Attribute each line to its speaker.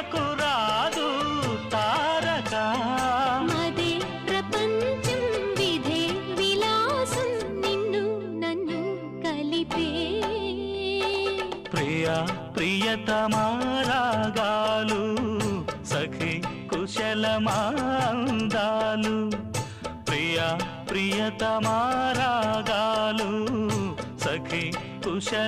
Speaker 1: ప్రేమకు రాదు తారక
Speaker 2: మదే ప్రపంచం విధే విలాసం నిన్ను నన్ను కలిపే
Speaker 1: ప్రియా ప్రియతమారాగాలు సఖి కుశలమాందాలు ప్రియా ప్రియతమారాగాలు సఖి కుశలమాందాలు